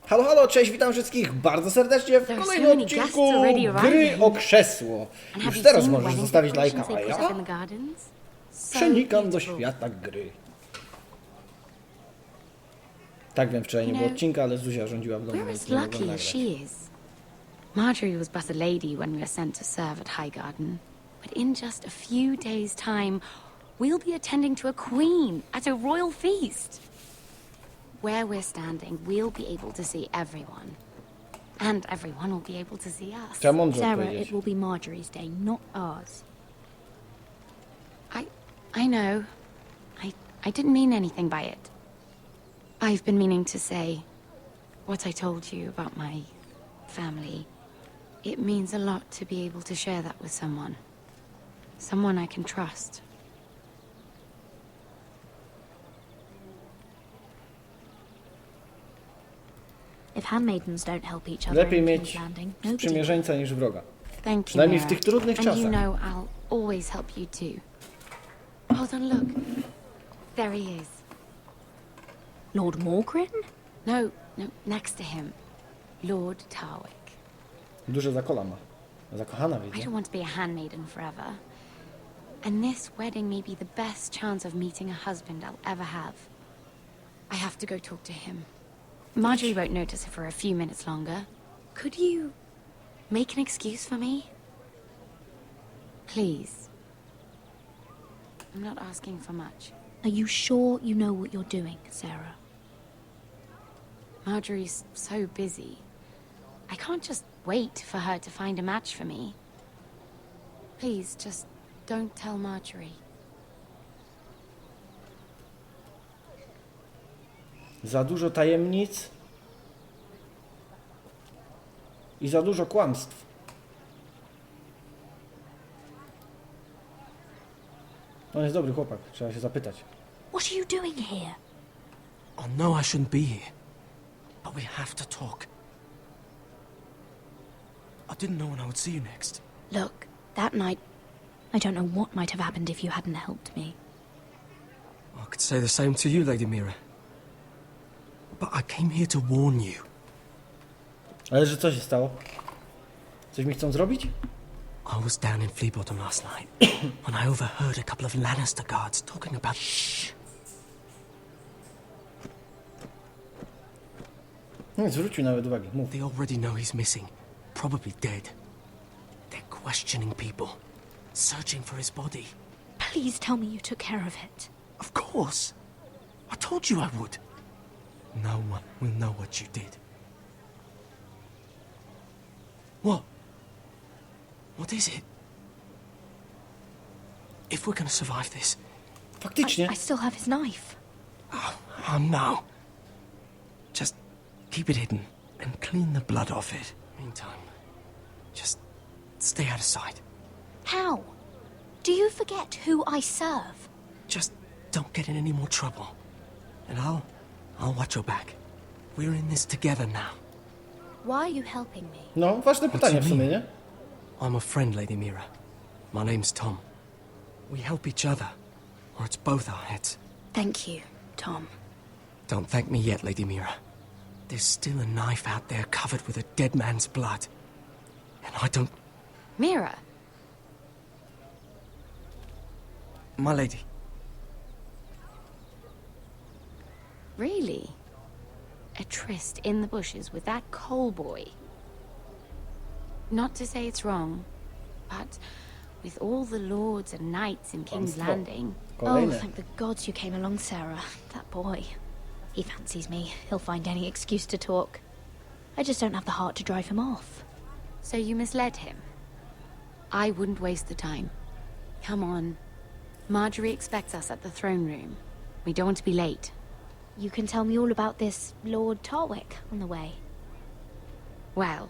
Halo, halo, cześć, witam wszystkich bardzo serdecznie w kolejnym odcinku Gry o Krzesło. Już teraz możesz zostawić lajka, a ja przenikam do świata gry. Tak wiem, wczoraj nie było odcinka, ale Zuzia rządziła w domu, więc nie mogłem nagrać. Marjorie was but a lady when we were sent to serve at Highgarden, but in just a few days' time, we'll be attending to a queen at a royal feast. Where we're standing, we'll be able to see everyone. And everyone will be able to see us. Sarah, it will be Marjorie's day, not ours. I know. I didn't mean anything by it. I've been meaning to say what I told you about my family. It means a lot to be able to share that with someone. Someone I can trust. If handmaidens don't help each other Lepiej in King's mieć Landing, nobody sprzymierzeńca niż wroga. Thank you, Przynajmniej w Mira. tych trudnych And you czasach. know I'll always help you too. Hold on, look. There he is. Lord Morgrin? No, next to him. Lord Tarwick. Duże zakola ma. Zakochana I widzę. don't want to be a handmaiden forever. And this wedding may be the best chance of meeting a husband I'll ever have. I have to go talk to him. Marjorie won't notice it for a few minutes longer. Could you make an excuse for me? Please. I'm not asking for much. Are you sure you know what you're doing, Sarah? Marjorie's so busy. I can't just wait for her to find a match for me. Please, just don't tell Marjorie. Za dużo tajemnic i za dużo kłamstw. On jest dobry chłopak, trzeba się zapytać. What are you doing here? I know I shouldn't be here, but we have to talk. I didn't know when I would see you next. Look, that night, I don't know what might have happened if you hadn't helped me. I could say the same to you, Lady Mira. But I came here to warn you. Ale że co się stało? Coś mi chcą zrobić? I was down in Fleabottom last night when I overheard a couple of Lannister guards talking about... Shh! Nie zwrócił nawet uwagi, mów. They already know he's missing. Probably dead. They're questioning people. Searching for his body. Please tell me you took care of it. Of course! I told you I would. No one will know what you did. What? What is it? If we're gonna survive this... Faktycznie. I still have his knife. Oh no. Just keep it hidden and clean the blood off it. Meantime, just stay out of sight. How? Do you forget who I serve? Just don't get in any more trouble. And I'll watch your back. We're in this together now. Why are you helping me? No, ważne pytanie w sumie, nie? I'm a friend, Lady Mira. My name's Tom. We help each other, or it's both our heads. Thank you, Tom. Don't thank me yet, Lady Mira. There's still a knife out there covered with a dead man's blood. And I don't... Mira, My lady. really? A tryst in the bushes with that coal boy? Not to say it's wrong, but with all the lords and knights in King's Landing... Oh, Kolejne. thank the gods you came along, Sarah. That boy. He fancies me. He'll find any excuse to talk. I just don't have the heart to drive him off. So you misled him? I wouldn't waste the time. Come on. Marjorie expects us at the throne room. We don't want to be late. You can tell me all about this Lord Tarwick on the way. Well,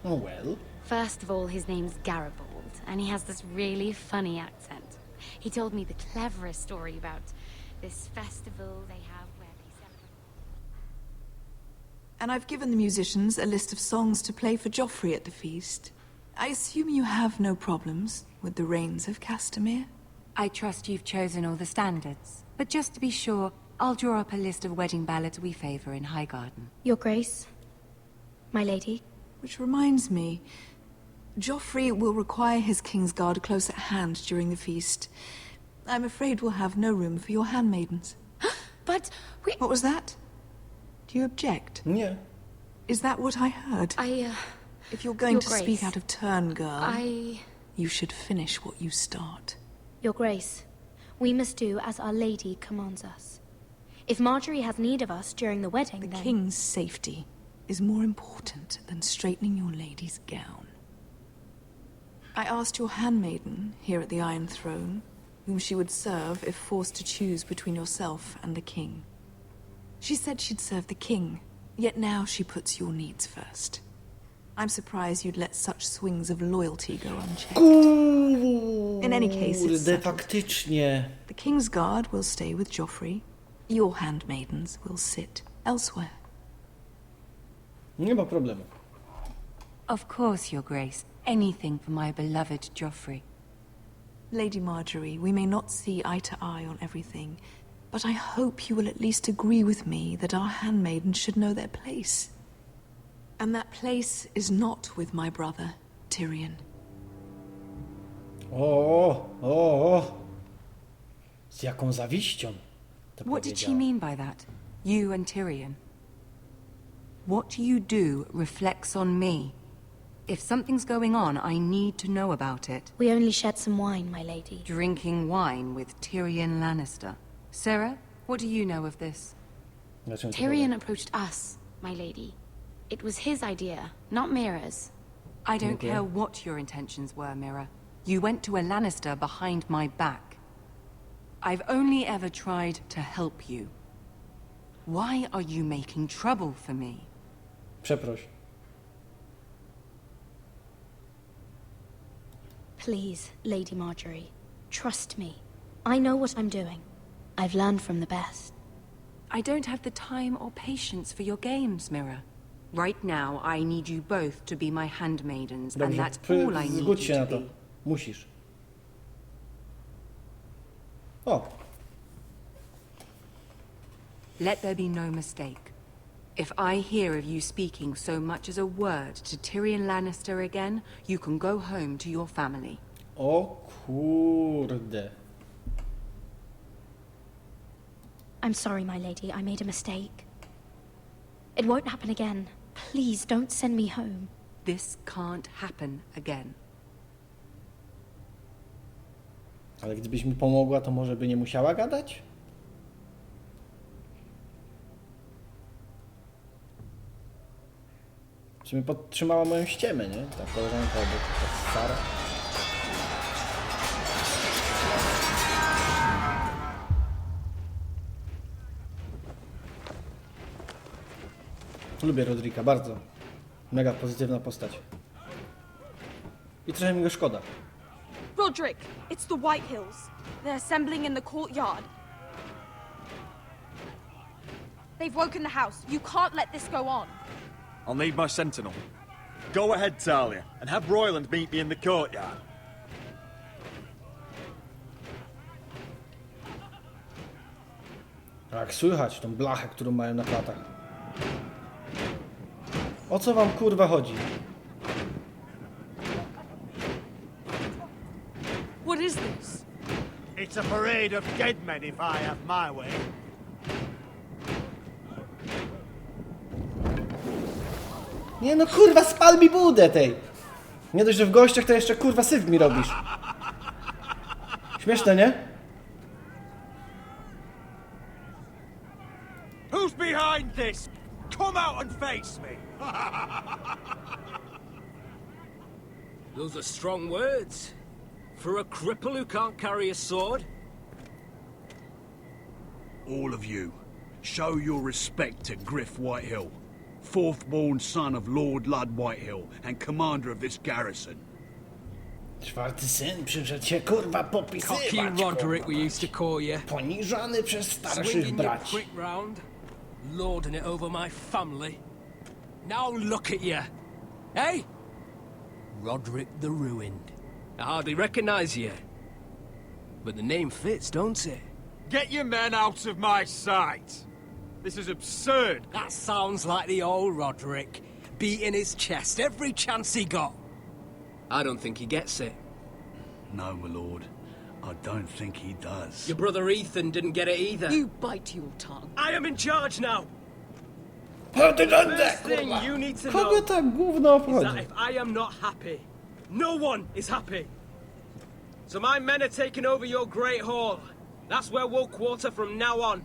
Oh well. first of all, his name's Garibaldi, and he has this really funny accent. He told me the cleverest story about this festival they have where they celebrate... And I've given the musicians a list of songs to play for Joffrey at the feast. I assume you have no problems with the Rains of Castamere? I trust you've chosen all the standards, but just to be sure, I'll draw up a list of wedding ballads we favor in Highgarden. Your Grace, my lady. Which reminds me, Joffrey will require his Kingsguard close at hand during the feast. I'm afraid we'll have no room for your handmaidens. But we... What was that? Do you object? Nie. Is that what I heard? If you're going Your to Grace, speak out of turn, girl, I... you should finish what you start. Your Grace, we must do as Our Lady commands us. If Marjorie has need of us during the wedding, The then... king's safety is more important than straightening your lady's gown. I asked your handmaiden here at the Iron Throne whom she would serve if forced to choose between yourself and the king. She said she'd serve the king, yet now she puts your needs first. I'm surprised you'd let such swings of loyalty go unchecked. In any case, it's Kurde, settled. faktycznie. The king's guard will stay with Joffrey. Your handmaidens will sit elsewhere. Nie ma problemu. Of course, Your Grace. Anything for my beloved Joffrey. Lady Marjorie, we may not see eye to eye on everything, but I hope you will at least agree with me that our handmaidens should know their place. And that place is not with my brother, Tyrion. O. Z jaką zawiścią to What did she powiedziała. mean by that? You and Tyrion? What you do reflects on me. If something's going on, I need to know about it. We only shed some wine, my lady. Drinking wine with Tyrion Lannister. Sarah, what do you know of this? Dlaczego to Tyrion powiem? approached us, my lady. It was his idea, not Mira's. I don't Okay. care what your intentions were, Mira. You went to a Lannister behind my back. I've only ever tried to help you. Why are you making trouble for me? Przeproś. Please, Lady Marjorie, trust me. I know what I'm doing. I've learned from the best. I don't have the time or patience for your games, Mira. Right now, I need you both to be my handmaidens, and Dobrze, that's all I need zgódź you się na to to. be. Musisz. O, Let there be no mistake. If I hear of you speaking so much as a word to Tyrion Lannister again, you can go home to your family. o kurde. I'm sorry, my lady. I made a mistake. It won't happen again. Please don't send me home. This can't happen again. Ale gdybyś mi pomogła, to może by nie musiała gadać? W sumie podtrzymała moją ściemę, nie? Ta koleżanka albo ta Sara. Lubię Rodrika, bardzo. Mega pozytywna postać. I trochę mi go szkoda. Roderick, it's the White Hills. They're assembling in the courtyard. They've woken the house. You can't let this go on. I'll need my sentinel. Go ahead, Talia, and have Royland meet me in the courtyard. A jak słychać tą blachę, którą mają na klatach. O co wam kurwa chodzi? What is this? It's a parade of dead men if I have my way. Nie no kurwa, spal mi budę tej! Nie dość, że w gościach to jeszcze kurwa syf mi robisz. Śmieszne, nie? Who's behind this? Come out and face me! Those are strong words. For a cripple who can't carry a sword? All of you, show your respect to Griff Whitehill, fourth-born son of Lord Lud Whitehill and commander of this garrison. Czwarty syn przyszedł się kurwa popisywać. Cocky Roderick, we used to call you. Poniżany przez starszych Swinging your braci. quick round, lording it over my family. Now look at you. Hey? Roderick the Ruined. I hardly recognize you. But the name fits, don't it? Get your men out of my sight! This is absurd! That sounds like the old Roderick, beating his chest every chance he got. I don't think he gets it. No, my lord. I don't think he does. Your brother Ethan didn't get it either. You bite your tongue. I am in charge now! Ferdynandzie, First thing kurwa! you need to Kogo know tak gówno is that obchodzi? if I am not happy, no one is happy. So my men are taking over your Great Hall. That's where we'll quarter from now on.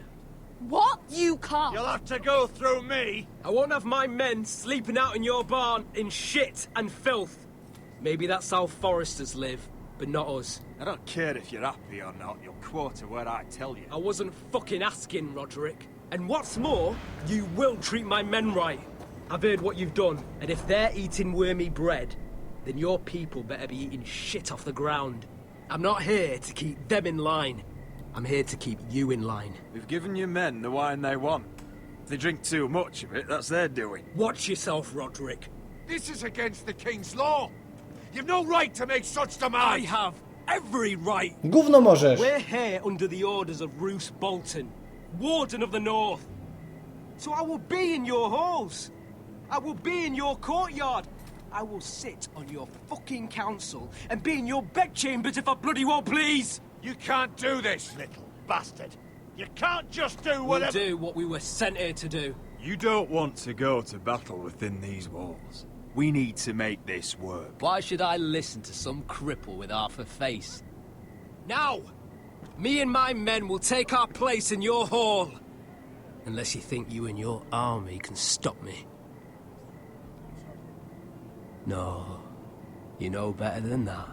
What? You can't. You'll have to go through me. I won't have my men sleeping out in your barn in shit and filth. Maybe that's how foresters live, but not us. I don't care if you're happy or not, you'll quarter where I tell you. I wasn't fucking asking, Roderick. And what's more, you will treat my men right. I've heard what you've done, and if they're eating wormy bread, then your people better be eating shit off the ground. I'm not here to keep them in line. I'm here to keep you in line. We've given your men the wine they want. If they drink too much of it, that's their doing. Watch yourself, Roderick. This is against the king's law. You've no right to make such demands. I have every right. Gówno możesz. We're here under the orders of Roose Bolton, Warden of the North. So I will be in your halls. I will be in your courtyard. I will sit on your fucking council and be in your bedchambers if I bloody well please. You can't do this, little bastard. You can't just do We'll whatever... do what we were sent here to do. You don't want to go to battle within these walls. We need to make this work. Why should I listen to some cripple with half a face? Now, me and my men will take our place in your hall. Unless you think you and your army can stop me. No, you know better than that.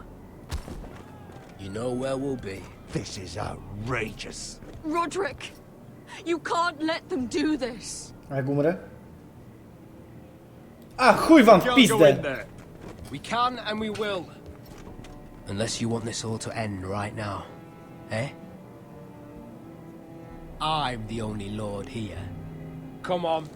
You know where we'll be. This is outrageous. Roderick, you can't let them do this. A jak umrę? A chuj wam w Can't go in pizdę! there. We can and we will. Unless you want this all to end right now. Eh? I'm the only lord here. Come on.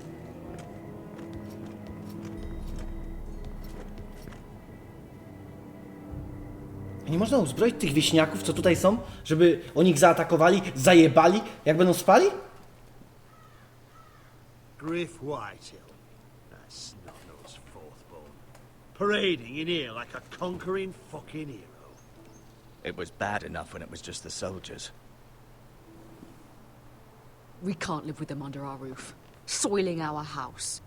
Nie można uzbroić tych wieśniaków, co tutaj są, żeby oni ich zaatakowali, zajebali, jak będą spali? Griff Whitehill. That snot-nosed fourthborn. Parading in here like a conquering fucking hero. It was bad enough when it was just the soldiers. We can't live with them under our roof, soiling our house.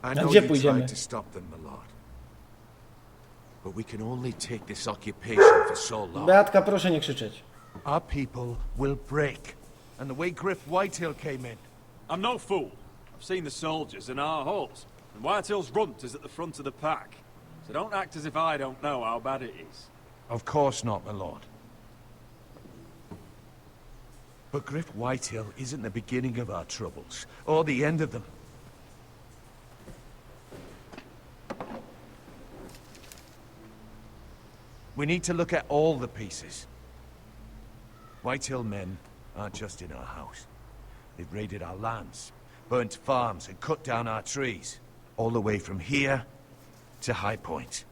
I A know gdzie you pójdziemy? tried to stop them, my lord. But we can only take this occupation for so long. Beatka, proszę nie krzyczeć. Our people will break. And the way Griff Whitehill came in. I'm no fool. I've seen the soldiers in our halls. And Whitehill's runt is at the front of the pack. So don't act as if I don't know how bad it is. Of course not, my lord. But Griff Whitehill isn't the beginning of our troubles, or the end of them. We need to look at all the pieces. Whitehill men aren't just in our house. They've raided our lands, burnt farms, and cut down our trees. All the way from here to High Point.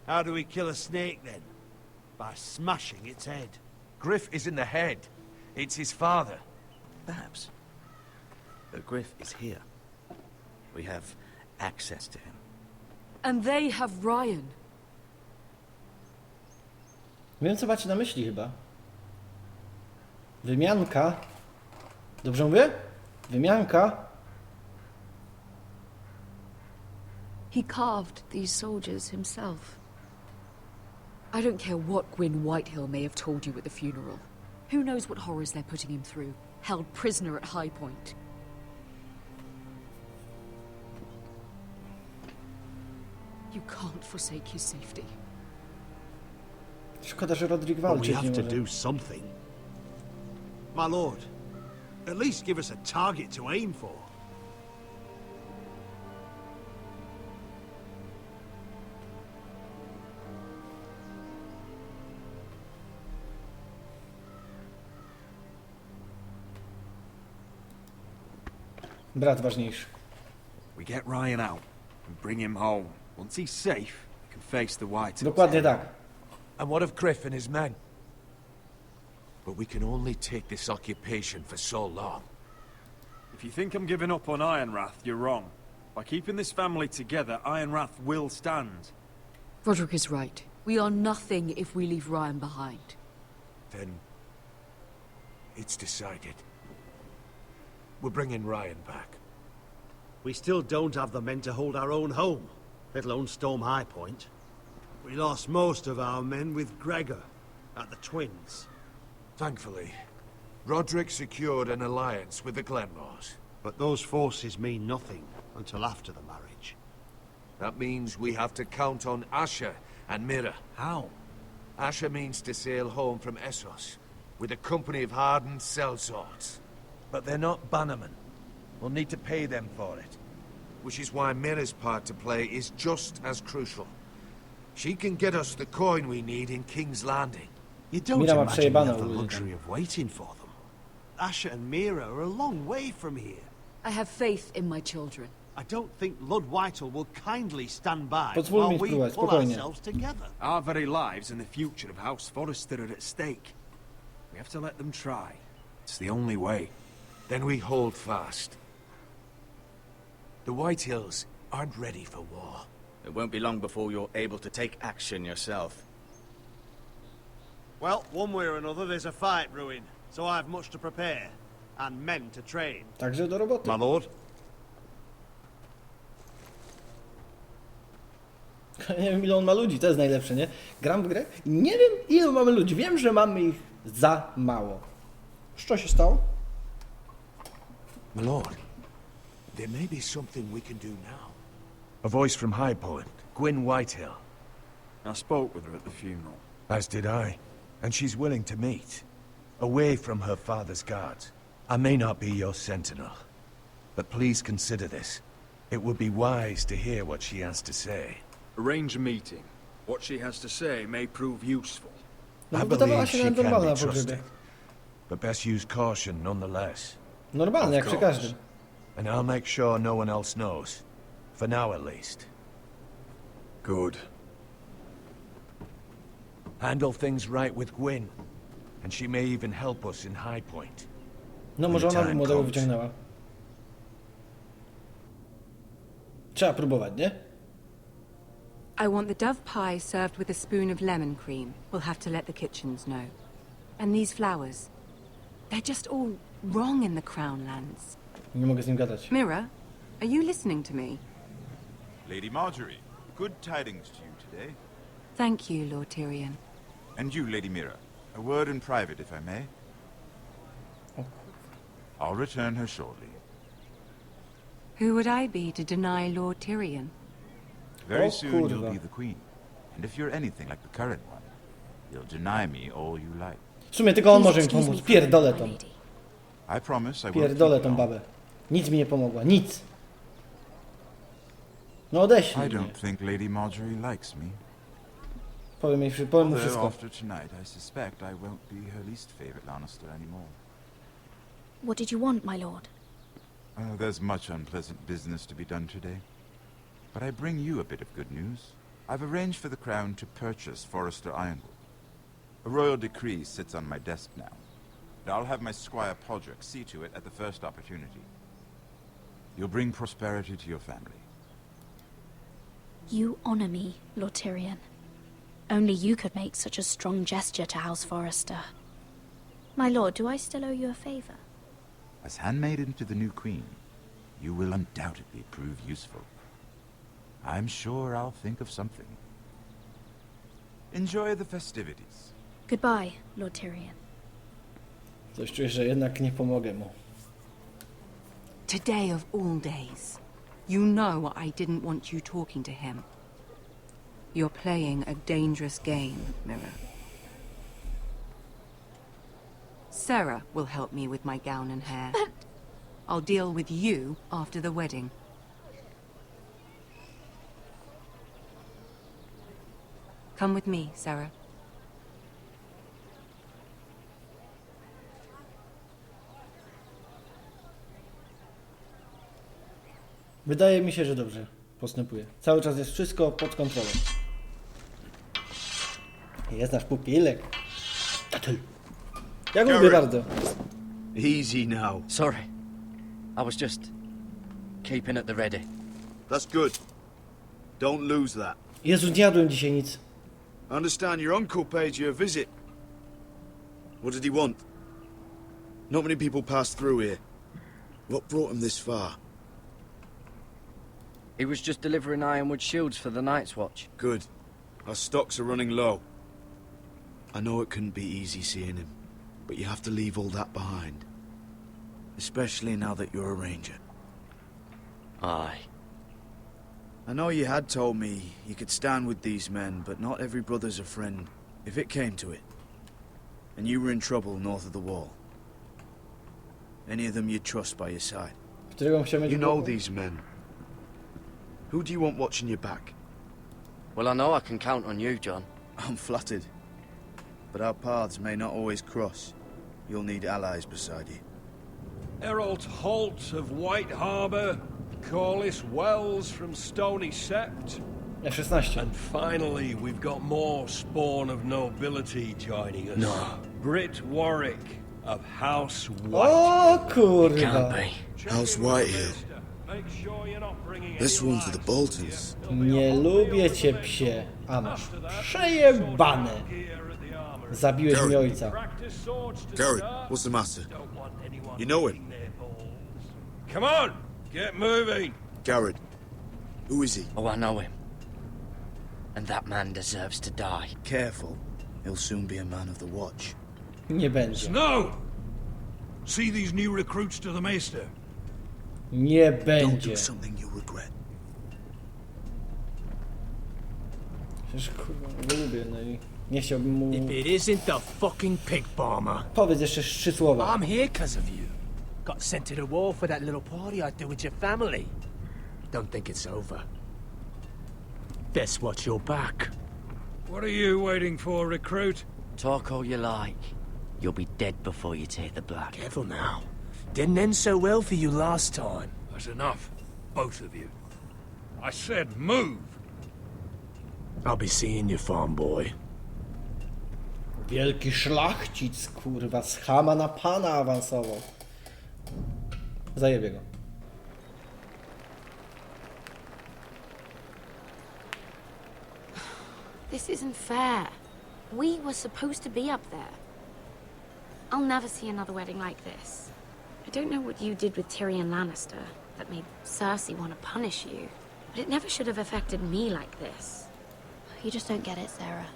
How do we kill a snake, then? By smashing its head. Griff isn't the head. It's his father. Perhaps. But Griff is here. We have access to him. And they have Ryan. Wiem, co macie na myśli chyba. Wymianka. Dobrze mówię? Wymianka. He carved these soldiers himself. I don't care what Gwyn Whitehill may have told you at the funeral. Who knows what horrors they're putting him through, held prisoner at High Point. You can't forsake his safety. Szkoda, że Rodrik But walczyć we nie have to może. do something. My lord, at least give us a target to aim for. Brat ważniejszy. We get Ryan out and bring him home. Once he's safe, we can face the White. Dokładnie tak. And what of Griff and his men? But we can only take this occupation for so long. If you think I'm giving up on Ironrath, you're wrong. By keeping this family together, Ironrath will stand. Roderick is right. We are nothing if we leave Ryan behind. Then... it's decided. We're bringing Ryan back. We still don't have the men to hold our own home, let alone storm High Point. We lost most of our men with Gregor at the Twins. Thankfully, Roderick secured an alliance with the Glenmores. But those forces mean nothing until after the marriage. That means we have to count on Asher and Mira. How? Asher means to sail home from Essos with a company of hardened sellswords. But they're not bannermen. We'll need to pay them for it. Which is why Mira's part to play is just as crucial. She can get us the coin we need in King's Landing. You don't Mira ma imagine we have the przejebane luxury of waiting for them. Asher and Mira are a long way from here. I have faith in my children. I don't think Lord Whitehall will kindly stand by Pozwól while mi we spróbować, pull spokojnie. ourselves together. Our very lives and the future of House Forrester are at stake. We have to let them try. It's the only way. Then we hold fast. The Whitehills aren't ready for war. It won't be long before you're able to take action yourself. Well, one way or another there's a fight brewing, so I've much to prepare. And men to train. Także do roboty. My lord. Nie wiem, ile on ma ludzi, to jest najlepsze, nie? Gram w grę i nie wiem, ilu mamy ludzi. Wiem, że mamy ich za mało. Co się stało? My lord, there may be something we can do now. A voice from High Point, Gwyn Whitehill. I spoke with her at the funeral. As did I. And she's willing to meet. Away from her father's guards. I may not be your sentinel. But please consider this. It would be wise to hear what she has to say. Arrange a meeting. What she has to say may prove useful. No I bo wydawała believe się she na can be normalna po trusted. grzybie. But best use caution nonetheless. Normalnie, jak przy każdym. And I'll make sure no one else knows. For now at least. Good. Handle things right with Gwyn. And she may even help us in High Point. No może ona by młodego wyciągnęła. Trzeba próbować, nie? I want the dove pie served with a spoon of lemon cream. We'll have to let the kitchens know. And these flowers. They're just all wrong in the Crown lands. Nie mogę z nim gadać. Mira, are you listening to me? Lady Marjorie, good tidings to you today. Thank you, Lord Tyrion. And you, Lady Mira. A word in private, if I may. I'll return her shortly. Who would I be to deny Lord Tyrion? Very soon you'll be the queen. And if you're anything like the current one, you'll deny me all you like. W sumie tylko on może mi pomóc. Pierdolę tą. I promise I won't Pierdolę keep tą long. babę. Nic mi nie pomogła. Nic. No odeślij I mnie. don't think Lady Marjorie likes me. Powiem mu Although wszystko. after tonight, I suspect I won't be her least favorite Lannister anymore. What did you want, my lord? There's much unpleasant business to be done today. But I bring you a bit of good news. I've arranged for the Crown to purchase Forrester Ironwood. A royal decree sits on my desk now. And I'll have my squire Podrick see to it at the first opportunity. You'll bring prosperity to your family. You honor me, Lord Tyrion. Only you could make such a strong gesture to House Forrester. My lord, do I still owe you a favor? As handmaiden to the new queen, you will undoubtedly prove useful. I'm sure I'll think of something. Enjoy the festivities. Goodbye, Lord Tyrion. Coś czuję, że jednak nie pomogę mu. Today of all days. You know I didn't want you talking to him. You're playing a dangerous game, Mira. Sarah will help me with my gown and hair. I'll deal with you after the wedding. Come with me, Sarah. Wydaje mi się, że dobrze postępuje. Cały czas jest wszystko pod kontrolą. Jest nasz pupilek. Ja go lubię bardzo. Easy now. Sorry. I was just keeping at the ready. That's good. Don't lose that. Jezu, nie jadłem dzisiaj nic. I understand your uncle paid you a visit. What did he want? Not many people pass through here. What brought him this far? He was just delivering ironwood shields for the Night's Watch. Good. Our stocks are running low. I know it couldn't be easy seeing him, but you have to leave all that behind. Especially now that you're a ranger. Aye. I know you had told me you could stand with these men, but not every brother's a friend, if it came to it. And you were in trouble north of the wall. Any of them you'd trust by your side. You know these men. Who do you want watching your back? Well, I know I can count on you, John. I'm flattered. But our paths may not always cross. You'll need allies beside you. Errol Holt of White Harbour, Corliss Wells from Stony Sept. And finally, we've got more spawn of nobility joining us. No. Britt Warwick of House White. O kurwa. Can't be. House Whitehill. This one's for the Boltons. Nie lubię cię, psie. A masz przejebane. Zabiłeś mi ojca. Gary, what's the matter? You know him? Come on, get moving. Garrett, who is he? Oh, I know him. And that man deserves to die. Careful, he'll soon be a man of the watch. Nie będzie. No! See these new recruits to the Maester? Nie Don't będzie. do something you'll regret. Przecież kurwa, go lubię, no i nie chciałbym mu... If it isn't the fucking pig farmer. Powiedz jeszcze 3 słowa. I'm here because of you. Got sent to the war for that little party I threw with your family. Don't think it's over. Best watch your back. What are you waiting for, recruit? Talk all you like. You'll be dead before you take the black. Careful now. Didn't end so well for you last time. That's enough, both of you. I said move. I'll be seeing you, farm boy. Wielki szlachcic, kurwa, z chama na pana awansował. Zajebie go. This isn't fair. We were supposed to be up there. I'll never see another wedding like this. I don't know what you did with Tyrion Lannister that made Cersei want to punish you, but it never should have affected me like this. You just don't get it, Sarah.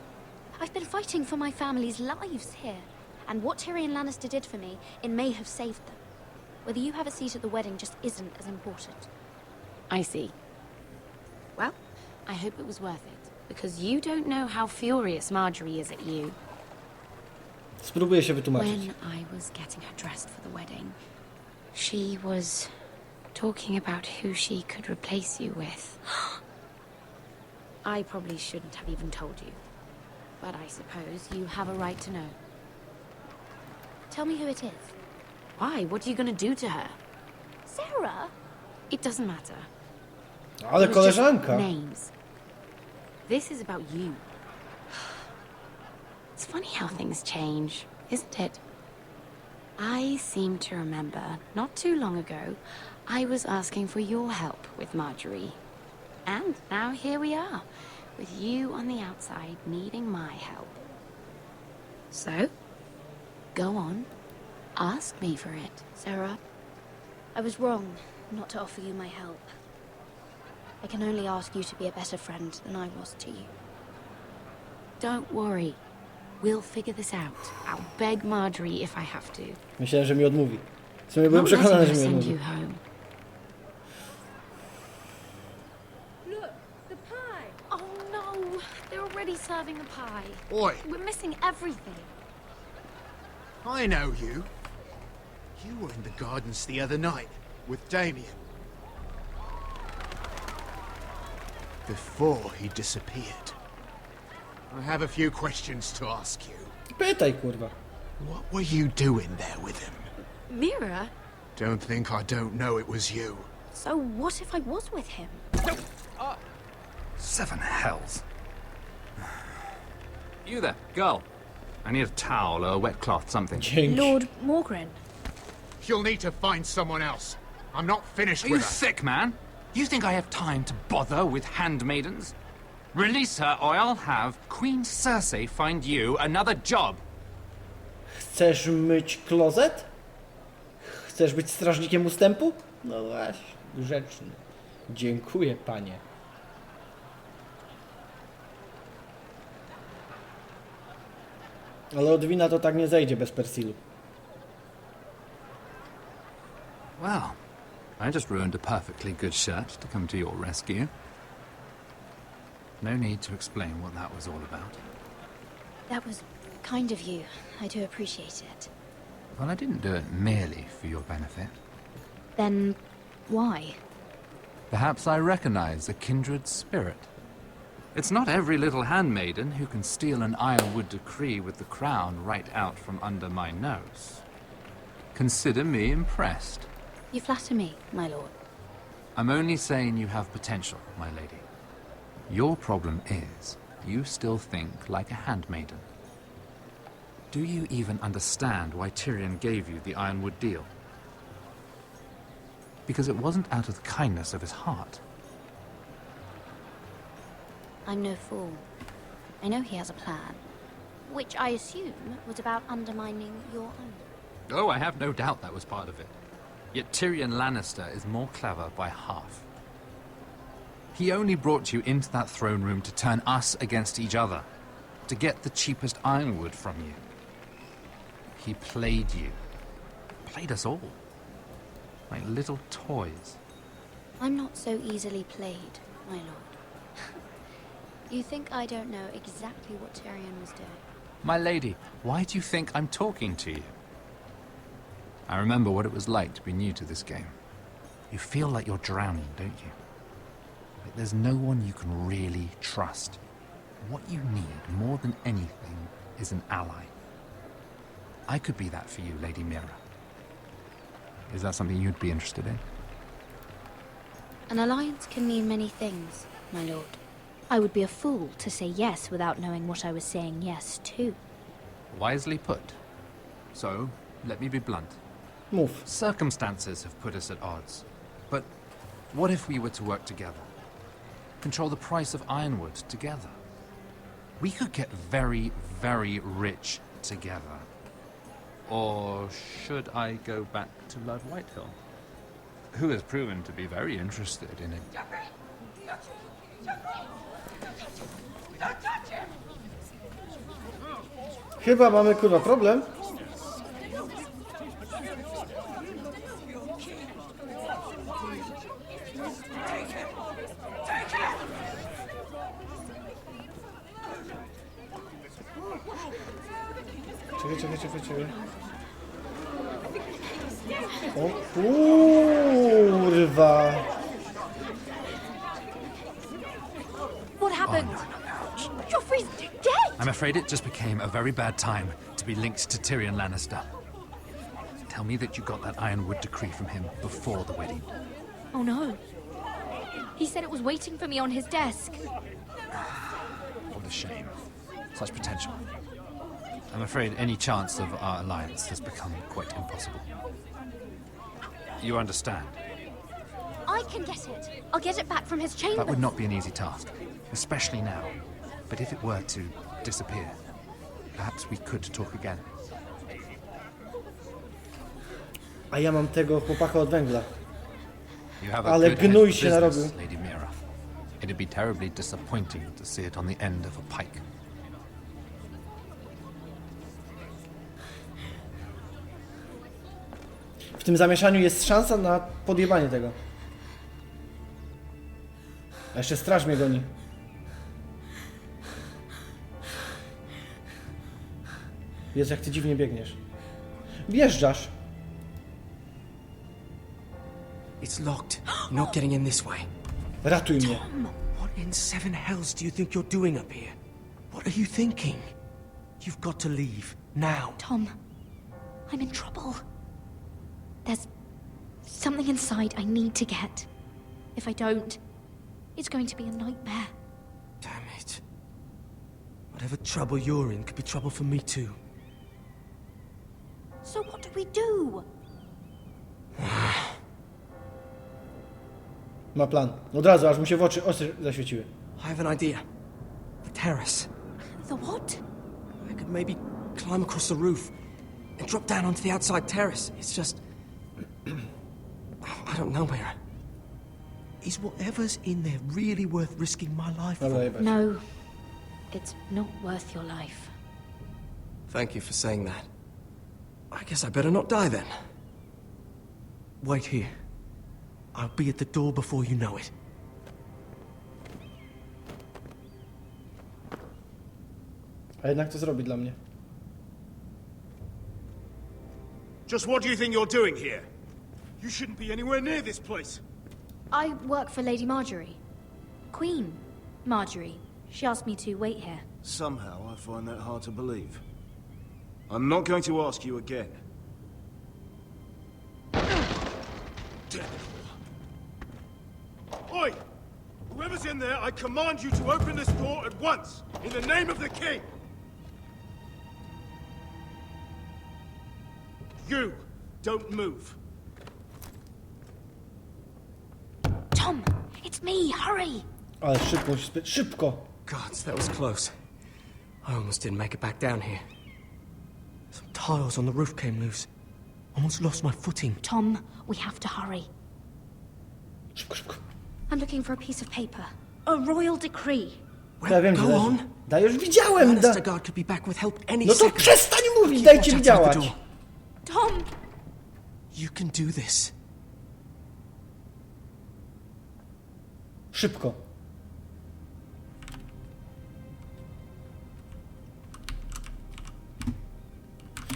I've been fighting for my family's lives here, and what Tyrion Lannister did for me, it may have saved them. Whether you have a seat at the wedding just isn't as important. I see. Well, I hope it was worth it, because you don't know how furious Marjorie is at you. Spróbuję się wytłumaczyć. When I was getting her dressed for the wedding, she was talking about who she could replace you with. I probably shouldn't have even told you, but I suppose you have a right to know. Tell me who it is. Why? What are you going to do to her? Sarah? It doesn't matter. Ale It was just koleżanka. names. This is about you. It's funny how things change, isn't it? I seem to remember, not too long ago, I was asking for your help with Marjorie. And now here we are, with you on the outside needing my help. So, go on, ask me for it. Sarah, I was wrong not to offer you my help. I can only ask you to be a better friend than I was to you. Don't worry. We'll figure this out. I'll beg Marjorie if I have to. Myślałem, że mi odmówi. W sumie byłem Not letting przekonany, her że mi send odmówi. you home. Look, the pie! Oh no! They're already serving the pie. Oi! We're missing everything. I know you. You were in the gardens the other night with Damien. Before he disappeared. I have a few questions to ask you. Pytaj, kurwa. What were you doing there with him? Mira? Don't think I don't know it was you. So what if I was with him? Seven hells. You there, girl. I need a towel or a wet cloth, something. Lord Morgren. You'll need to find someone else. I'm not finished Are with you her. sick, man? You think I have time to bother with handmaidens? Release her, or I'll have Queen Cersei find you another job. Chcesz myć klozet? Chcesz być strażnikiem ustępu? No właśnie, grzeczny. Dziękuję, panie. Ale od wina to tak nie zejdzie bez Persilu. Well, I just ruined a perfectly good shirt to come to your rescue. No need to explain what that was all about. That was kind of you. I do appreciate it. Well, I didn't do it merely for your benefit. Then why? Perhaps I recognize a kindred spirit. It's not every little handmaiden who can steal an ironwood decree with the crown right out from under my nose. Consider me impressed. You flatter me, my lord. I'm only saying you have potential, my lady. Your problem is, you still think like a handmaiden. Do you even understand why Tyrion gave you the ironwood deal? Because it wasn't out of the kindness of his heart. I'm no fool. I know he has a plan, which I assume was about undermining your own. Oh, I have no doubt that was part of it. Yet Tyrion Lannister is more clever by half. He only brought you into that throne room to turn us against each other, to get the cheapest ironwood from you. He played you. Played us all. Like little toys. I'm not so easily played, my lord. You think I don't know exactly what Tyrion was doing? My lady, why do you think I'm talking to you? I remember what it was like to be new to this game. You feel like you're drowning, don't you? Like there's no one you can really trust. What you need, more than anything, is an ally. I could be that for you, Lady Mira. Is that something you'd be interested in? An alliance can mean many things, my lord. I would be a fool to say yes without knowing what I was saying yes to. Wisely put. So, let me be blunt. Move. Circumstances have put us at odds. But what if we were to work together? Control the price of ironwood together? We could get very, very rich together. Or should I go back to Lord Whitehill, who has proven to be very interested in it? Chyba mamy kurwa problem. Czekaj. O kurwa. What happened? Joffrey's dead! I'm afraid it just became a very bad time to be linked to Tyrion Lannister. Tell me that you got that ironwood decree from him before the wedding. Oh no. He said it was waiting for me on his desk. What a shame. Such potential. I'm afraid any chance of our alliance has become quite impossible. You understand? I can get it. I'll get it back from his chamber. That would not be an easy task, especially now. But if it were to disappear, perhaps we could talk again. A ja mam tego chłopaka od węgla. You have a Ale good head gnój for się narobił. business, Lady Mira. It'd be terribly disappointing to see it on the end of a pike. W tym zamieszaniu jest szansa na podjebanie tego. A jeszcze straż mnie goni. Jezu, jak ty dziwnie biegniesz. Wjeżdżasz. It's locked. You're not getting in this way. Ratuj mnie. Tom, what in seven hells do you think you're doing up here? What are you thinking? You've got to leave now. Tom, I'm in trouble. There's something inside I need to get. If I don't, it's going to be a nightmare. Damn it. Whatever trouble you're in could be trouble for me too. So what do we do? Ma plan. Od razu, aż mu się w oczy ostro zaświeciły. I have an idea. The terrace. The what? I could maybe climb across the roof and drop down onto the outside terrace. It's just... I don't know, Mira. Is whatever's in there really worth risking my life for? No. It's not worth your life. Thank you for saying that. I guess I better not die then. Wait here. I'll be at the door before you know it. A jednak to zrobi dla mnie. Just what do you think you're doing here? You shouldn't be anywhere near this place. I work for Lady Marjorie. Queen Marjorie. She asked me to wait here. Somehow I find that hard to believe. I'm not going to ask you again. Oi! Whoever's in there, I command you to open this door at once, in the name of the king! You, don't move. Tom, it's me, hurry! Ale szybko, szybko! Gods, that was close. I almost didn't make it back down here. Some tiles on the roof came loose. Almost lost my footing. Tom, we have to hurry. Szybko, szybko. I'm looking for a piece of paper. A royal decree. Ja wiem, go że on. Da już widziałem! Lannister Guard could be back with help any No to second. przestań mówić, Keep dajcie watch mi outside the działać! door. Tom! You can do this. Szybko.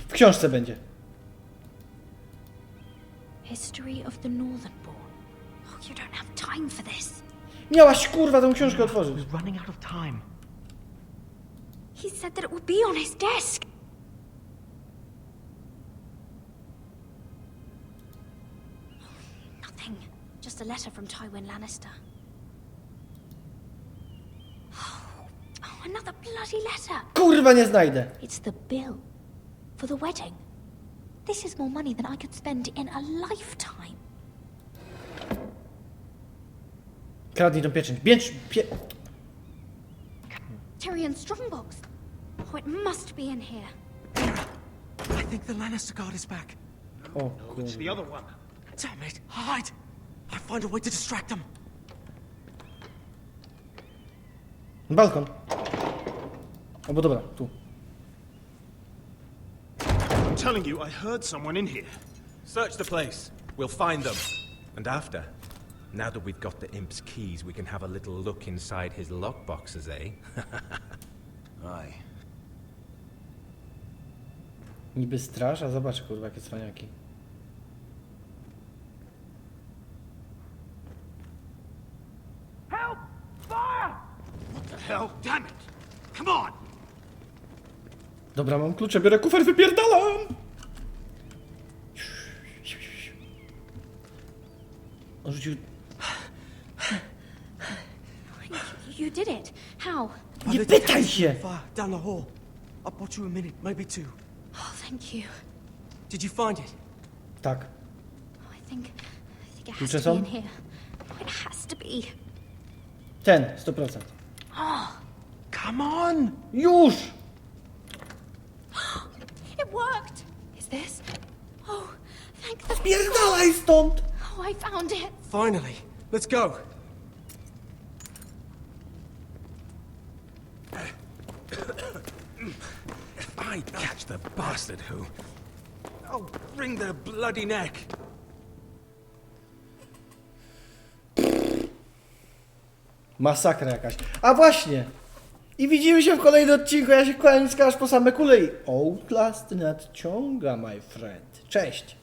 W książce będzie. History of the Northernborn. Oh, you don't have time for this. Miałaś kurwa tą książkę otworzyć. We're running out of time. He said that it would be on his desk. Nothing. Just a letter from Tywin Lannister. Oh, another bloody letter. Kurwa, nie znajdę. It's the bill for the wedding. This is more money than I could spend in a lifetime. Kradnij tą pieczęć. Tyrion Strongbox. Oh, it must be in here. I think the Lannister Guard is back. O, It's the other one. Damn it! Hide! I'll find a way to distract them. Balkon. Albo dobra, tu. I'm telling you, I heard someone in here. Search the place. We'll find them. And after, now that we've got the imp's keys, we can have a little look inside his lockboxes, eh? Aye. Niby straż, a zobacz kurwa, jakie cwaniaki. Help! Fire! What the hell? Damn it! Come on! Dobra, mam klucze, biorę kufer, wypierdalam! On rzucił... You did it. How? Nie pytaj się! Down the hall. I'll bought you a minute, maybe two. Oh, thank you. Did you find it? Tak. I think it has Klucze to be są? in here. Oh, it has to be. Ten, 100%. Oh, Come on! Już! it worked. Is this? Oh, thank the Spierdalaj stąd! Oh, I found it. Finally. Let's go. If I catch the bastard who... I'll wring their bloody neck. Masakra jakaś. A właśnie! I widzimy się w kolejnym odcinku. Ja się kłaniam aż po same kule i Outlast nadciąga, my friend. Cześć!